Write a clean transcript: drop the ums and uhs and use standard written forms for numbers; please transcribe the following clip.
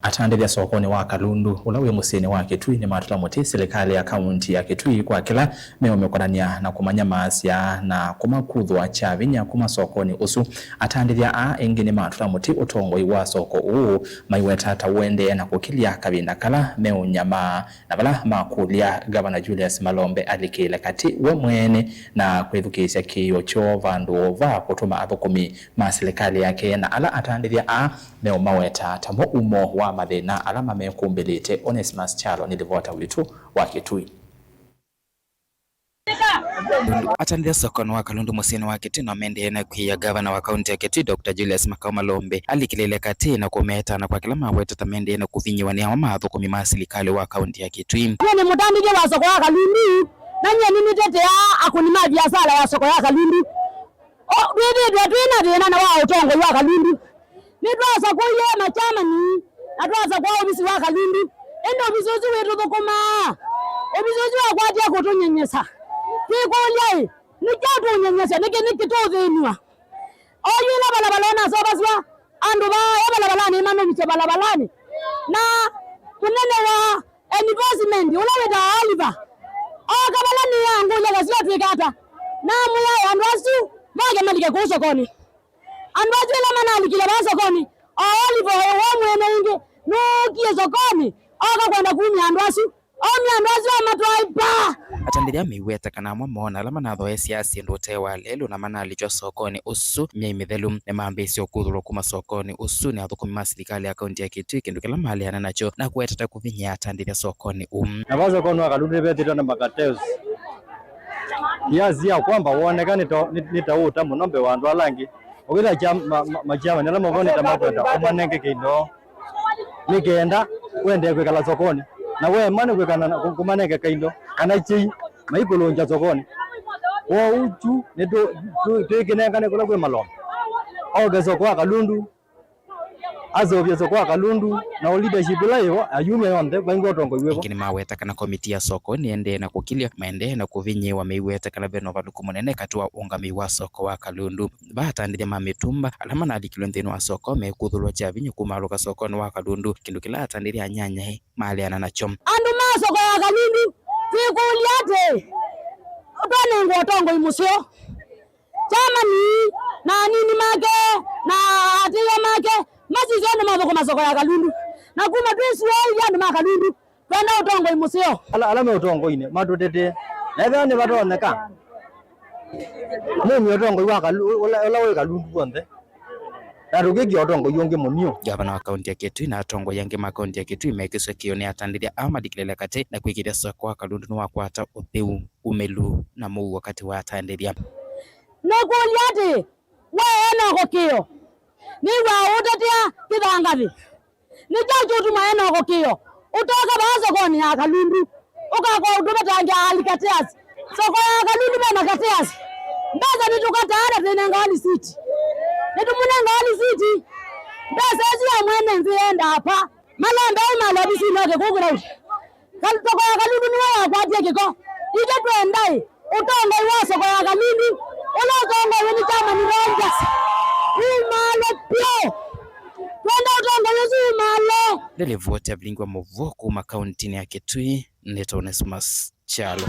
Atandithia sokoni wa Kalundu ulawe musini wa Kitui ni matula muti serikali ya kaunti ya Kitui kwa kila meomekonania na kumanya maasya na kumakuthwa chavinya kuma sokoni usu. Atandithia ingini matula muti utongoi wa soko uu maiweta tawende na kukilia kabinda kala meo nyama na bala makulia Gavana Julius Malombe alikile kati we mwene na kwethukisya kiyo cho vandu va kutuma athukumi ma serikali yake na ala atandithia meo maweta tamo umo wa mathina alama mekumbelete Onesmus Chalo ni devota witu wa Kitui. Atandithia sokoni wa Kalundu musini wa Kitui na mende na kuya Gavana wa kaunti ya Kitui Dr. Julius Malombe alikilele kati na kumeta na kwa kila maweta tamende na kuvinyiwa ni hama athukumi ma serikali wa kaunti ya Kitui. Ni mutandike wa soko ya Kalundu na nye nini tete ya akunima biashara ya soko ya Kalundu. Twina na wa utongo wa Kalundu. Nitwasa kuye machama ni atwasa kwa obisi wa Kalundu endo obisozi wetu thukuma obisozi wa kwatia kutunyenyesa kikulia nikatu nyenyesa nikituthinwa oyuna balabalana sobaswa andu ba balabalani mano biche balabalani na kunene wa enforcement ulaweta Oliver akabalani yangu legasio twikata na muya andu asu mage malike ku sokoni andu asu ila manali kile ba sokoni Oliver wa mwene ingi nukie sokoni akakwenda kumya andu asu amatwaipa. Atandithia miweta kana mona alama na thoe siasi ndote wa lelo na manali cho sokoni usu mya imithelu ne mambisi okuthulwa kuma sokoni usu ni athukumi ma serikali ya kaunti ya Kitui kindu kila mali ana nacho na kuetata kuvinya atandithia sokoni na bazo kono wa Kalundu betito na makateus kiasi ya kwamba uonekane nitauta munombe wa andu alangi ukila machama nala mongoni tamatota umanenge kindo nikenda wende kwekala sokoni na we mane kwekana kumanenge kaindo kana chi maikolonja sokoni wo uchu neto tuikinengane kula kwe Malombe oge soko wa Kalundu azobye soko wa Kalundu na leadership laivo ayume yonde kwango tongo iwevo ingini maweta kana komiti ya soko ni ende na kukilia maende na kuvinyiwa meiweta kana beno valuku munene katua ungami wa soko wa Kalundu batandithia mamitumba alama na alikilo nthini wa soko mekuthulwa chavinyi kumaluka sokoni wa Kalundu kindu kila atandithia nyanya maliana nacho andu ma soko ya Kalundu twikuliate utone ngotongo imusio chama ni na nini make na atiyo make mazizono mavoko masoko ya Kalundu na kuma twisuo yandu ma Kalundu twenda utongo imusio alame utongo ine matutete na ne batoneka mimi utongo wa Kalundu ola we Kalundu bonde na rugigi utongo yonge munio. Gavana wa kaunti ya Kitui na atongo yange ma kaunti ya Kitui mekiswe kione atandithia amadikilele kate na kwikiria soko wa Kalundu no wakwata utheu umelu na mu wakati wa atandithia nekuliate weena kokio ni wa utatia kithangathi ni jajutu maena kokio utoka ba sokoni ya Kalundu ukakwa uduma tangia alikateas soko ya Kalundu bena kateas ndaza nitukatara tena ngali city nitumuna ngali city ndaza ya mwene nzienda hapa Malombe malabisi noke kugura soko ya Kalundu ni wa kwatia kiko ije twendai utongo wa soko ya Kalundu ulotongo wini chama ni Rangers umalo pio twenda utongo yuzu umalo lele vote ya bilingwa muvoko ma kaunti ya Kitui neto Onesmus Chalo.